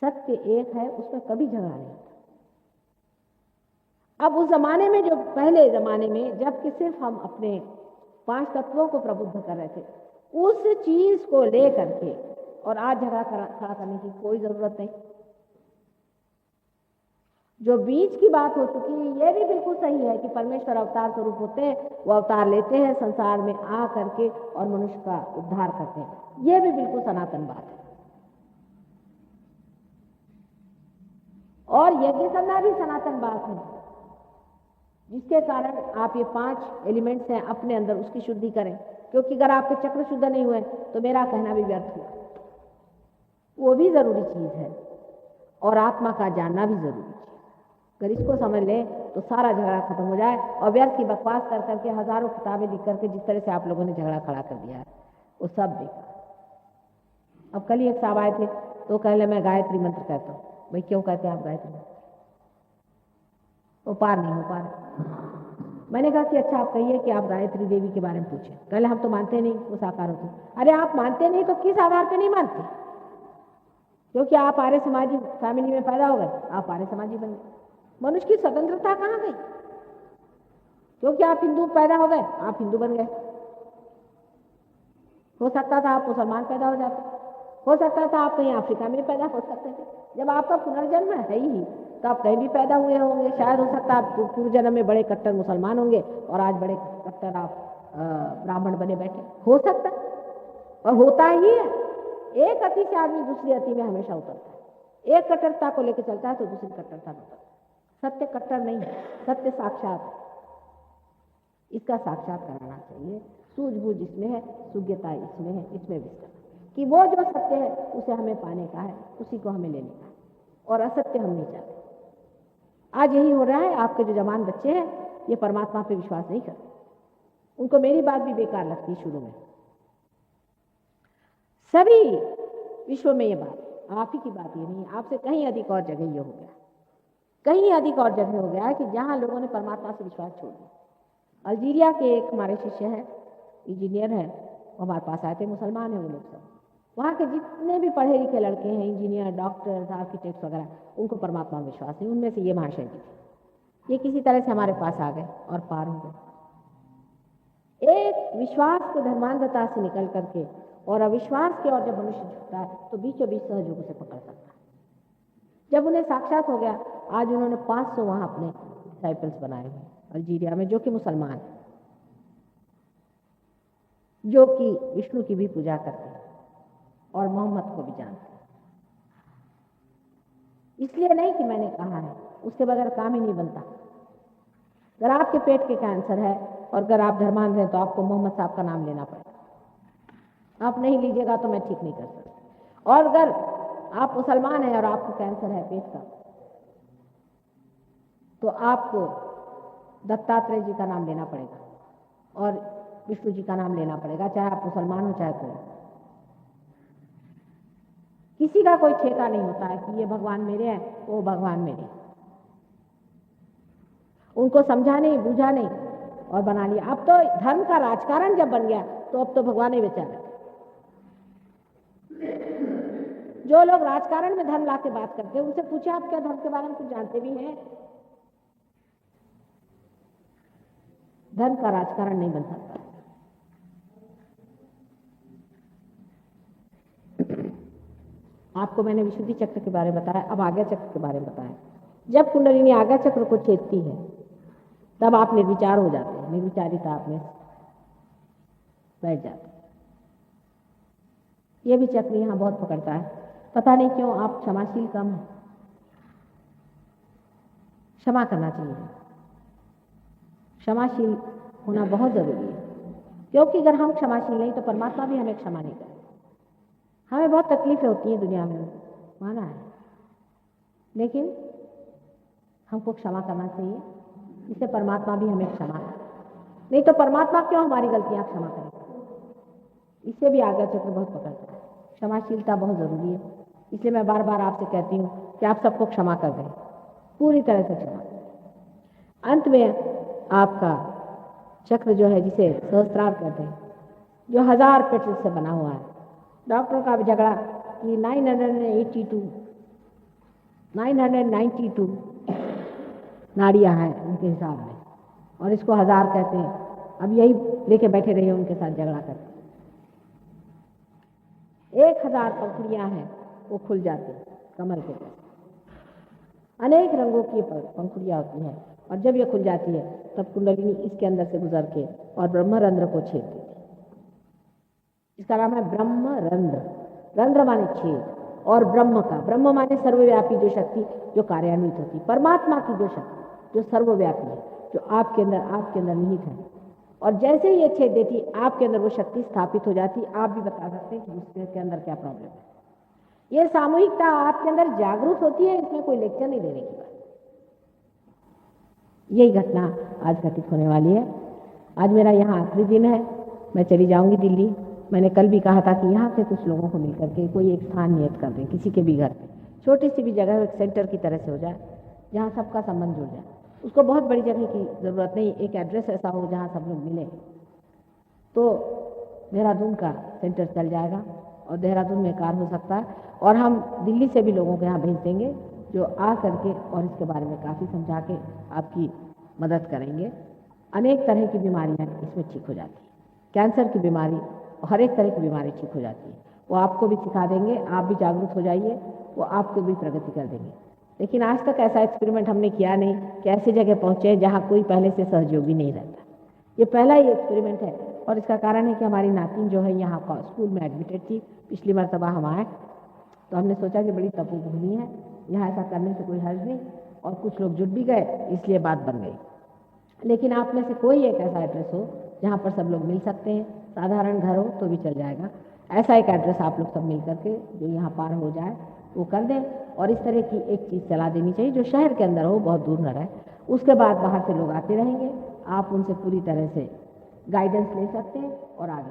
सत्य एक है, उसमें कभी झगड़ा नहीं होता। अब उस जमाने में, जो पहले जमाने में जबकि सिर्फ हम अपने 5 तत्वों को प्रबुद्ध कर रहे थे, उस चीज को लेकर के और आज झगड़ा खड़ा करने की कोई जरूरत नहीं। जो बीच की बात हो चुकी है, ये भी बिल्कुल सही है कि परमेश्वर अवतार स्वरूप होते हैं, वो अवतार लेते हैं संसार में आ करके और मनुष्य का उद्धार करते हैं। ये भी बिल्कुल सनातन बात है। और यज्ञ करना भी सनातन बात है, जिसके कारण आप ये 5 एलिमेंट्स हैं अपने अंदर, उसकी शुद्धि करें। क्योंकि अगर आपके चक्र शुद्ध नहीं हुए तो मेरा कहना भी व्यर्थ हुआ। वो भी जरूरी चीज है और आत्मा का जानना भी जरूरी है। अगर इसको समझ लें तो सारा झगड़ा खत्म हो जाए और व्यर्थ की बकवास कर करके हजारों किताबें लिख करके जिस तरह से आप लोगों ने झगड़ा खड़ा कर दिया है, वो सब बेकार। अब कल ही एक साहब आए थे तो कह ले मैं गायत्री मंत्र कहता हूँ। भाई क्यों कहते हैं आप गायत्री मंत्र? वो पार नहीं हो पा रहे। मैंने कहा कि अच्छा आप कहिए कि आप गायत्री देवी के बारे में पूछें। कहले हम तो मानते नहीं वो साकार होती। अरे आप मानते नहीं तो किस आधार पे नहीं मानते? क्योंकि आप आर्य समाजी फैमिली में पैदा हो गए, आप आर्य समाजी बन गए। मनुष्य की स्वतंत्रता कहाँ गई? क्योंकि आप हिंदू पैदा हो गए, आप हिंदू बन गए। हो सकता था आप मुसलमान पैदा हो जाते, हो सकता था आप कहीं अफ्रीका में पैदा हो सकते थे। जब आपका पुनर्जन्म है ही तो आप कहीं भी पैदा हुए होंगे। शायद हो सकता है आप पूर्व जन्म में बड़े कट्टर मुसलमान होंगे और आज बड़े कट्टर आप ब्राह्मण बने बैठे, हो सकता है। और होता ही है, एक अति से आदमी दूसरी अति में हमेशा उतरता है। एक कट्टरता को लेकर चलता है तो दूसरी कट्टरता में उतरता है। सत्य कट्टर नहीं है, सत्य साक्षात है। इसका साक्षात कराना चाहिए। सूझबूझ इसमें है, सुज्ञता इसमें है, इसमें विस्तार कि वो जो सत्य है उसे हमें पाने का है, उसी को हमें लेने का है और असत्य हम नहीं चाहते। आज यही हो रहा है। आपके जो जवान बच्चे हैं ये परमात्मा पे विश्वास नहीं करते। उनको मेरी बात भी बेकार लगती है शुरू में। सभी विश्व में ये बात, आप ही की बात ये नहीं, आपसे कहीं अधिक और जगह ये हो गया, कहीं अधिक और जगह हो गया है कि जहां लोगों ने परमात्मा से विश्वास छोड़ दिया। अल्जीरिया के एक हमारे शिष्य हैं, इंजीनियर हैं, वो हमारे पास आए थे, मुसलमान हैं वो लोग सब। वहाँ के जितने भी पढ़े लिखे लड़के हैं, इंजीनियर, डॉक्टर्स, आर्किटेक्ट्स वगैरह, उनको परमात्मा में विश्वास नहीं। उनमें से ये महाशय जी थे। ये किसी तरह से हमारे पास आ गए और पार हो गए। एक विश्वास के धर्मांधता से निकल करके और अविश्वास के और जब मनुष्य झुकता है तो बीचों बीच सहयोग उसे पकड़ सकता है। जब उन्हें साक्षात हो गया, आज उन्होंने 500 वहां अपने डिसाइपल्स बनाए हुए अल्जीरिया में, जो कि मुसलमान, जो कि विष्णु की भी पूजा करते हैं और मोहम्मद को भी जानते हैं। इसलिए नहीं कि मैंने कहा है, उसके बगैर काम ही नहीं बनता। अगर आपके पेट के कैंसर है और अगर आप धर्मांध हैं तो आपको मोहम्मद साहब का नाम लेना पड़ेगा। आप नहीं लीजिएगा तो मैं ठीक नहीं कर सकता। और अगर आप मुसलमान हैं और आपको कैंसर है पेट का, तो आपको दत्तात्रेय जी का नाम लेना पड़ेगा और विष्णु जी का नाम लेना पड़ेगा, चाहे आप मुसलमान हो चाहे कोई। किसी का कोई ठेका नहीं होता है कि ये भगवान मेरे हैं, वो भगवान मेरे। उनको समझा नहीं, बूझा नहीं और बना लिया। अब तो धर्म का राजकारण जब बन गया तो अब तो भगवान ही बेचारे। जो लोग राजकारण में धर्म ला के बात करते हैं उनसे पूछे आप क्या धर्म के बारे में कुछ जानते भी हैं? धर्म का राजकारण नहीं बन सकता। आपको मैंने विशुद्धि चक्र के बारे में बताया, अब आज्ञा चक्र के बारे में बताया। जब कुंडलिनी आज्ञा चक्र को छेदती है तब आप निर्विचार हो जाते हैं, निर्विचारिता आप में बैठ जाते। ये भी चक्र यहाँ बहुत पकड़ता है। पता नहीं क्यों आप क्षमाशील कम है। क्षमा करना चाहिए, क्षमाशील होना बहुत जरूरी है। क्योंकि अगर हम क्षमाशील नहीं तो परमात्मा भी हमें क्षमा नहीं करेगा। हमें बहुत तकलीफें होती हैं दुनिया में, माना है, लेकिन हमको क्षमा करना चाहिए, इससे परमात्मा भी हमें क्षमा करे। नहीं तो परमात्मा क्यों हमारी गलतियां क्षमा करेगा? इससे भी आज्ञा चक्र बहुत पकड़ता है। क्षमाशीलता बहुत जरूरी है। इसलिए मैं बार बार आपसे कहती हूँ कि आप सबको क्षमा कर दें, पूरी तरह से क्षमा करें। अंत में आपका चक्र जो है, जिसे सहस्त्रार कहते हैं, जो 1000 पेटल से बना हुआ है। डॉक्टरों का भी झगड़ा कि 982 992 नाड़ियाँ हैं उनके हिसाब में, और इसको 1000 कहते हैं। अब यही लेके बैठे रहिए उनके साथ झगड़ा करके। 1000 पंखुड़ियाँ हैं, वो खुल जाती हैं कमल के पास। अनेक रंगों की पंखुड़ियाँ होती हैं, और जब ये खुल जाती है तब कुंडलिनी इसके अंदर से गुजर के और ब्रह्मरंध्र को छेद देती है। इसका नाम है ब्रह्मरंध्र। रंध्र माने छेद, और ब्रह्म का, ब्रह्म माने सर्वव्यापी जो शक्ति जो कार्यान्वित होती, परमात्मा की जो शक्ति जो सर्वव्यापी है, जो आपके अंदर निहित है। और जैसे ही ये छेद देती, आपके अंदर वो शक्ति स्थापित हो जाती। आप भी बता सकते हैं कि उसके अंदर क्या प्रॉब्लम है। ये सामूहिकता आपके अंदर जागरूक होती है, इसमें कोई लेक्चर नहीं देने की बात। यही घटना आज घटित होने वाली है। आज मेरा यहाँ आखिरी दिन है, मैं चली जाऊंगी दिल्ली। मैंने कल भी कहा था कि यहाँ के कुछ लोगों को मिलकर के कोई एक स्थान नियत कर दें, किसी के भी घर पे छोटी सी भी जगह एक सेंटर की तरह से हो जाए, जहाँ सबका संबंध जुड़ जाए। उसको बहुत बड़ी जगह की ज़रूरत नहीं, एक एड्रेस ऐसा हो जहाँ सब लोग मिलें, तो देहरादून का सेंटर चल जाएगा और देहरादून में कार्य हो सकता है। और हम दिल्ली से भी लोगों को यहाँ भेज देंगे जो आ करके और इसके बारे में काफ़ी समझा के आपकी मदद करेंगे। अनेक तरह की बीमारियाँ इसमें ठीक हो जाती है। कैंसर की बीमारी, हर एक तरह की बीमारी ठीक हो जाती है। वो आपको भी सिखा देंगे, आप भी जागरूक हो जाइए, वो आपको भी प्रगति कर देंगे। लेकिन आज तक ऐसा एक्सपेरिमेंट हमने किया नहीं कि ऐसी जगह पहुँचे जहाँ कोई पहले से सहयोगी नहीं रहता। ये पहला ही एक्सपेरिमेंट है, और इसका कारण है कि हमारी नातिन जो है यहाँ स्कूल में एडमिटेड थी। पिछली मरतबा हम आए तो हमने सोचा कि बड़ी तपोभूमि है, यहाँ ऐसा करने से कोई हर्ज नहीं, और कुछ लोग जुट भी गए, इसलिए बात बन गई। लेकिन आप में से कोई एक ऐसा एड्रेस हो जहाँ पर सब लोग मिल सकते हैं, साधारण घर हो तो भी चल जाएगा, ऐसा एक एड्रेस आप लोग सब मिल करके जो यहाँ पार हो जाए वो कर दें। और इस तरह की एक चीज़ चला देनी चाहिए जो शहर के अंदर हो, बहुत दूर न रहे। उसके बाद बाहर से लोग आते रहेंगे, आप उनसे पूरी तरह से गाइडेंस ले सकते हैं और आगे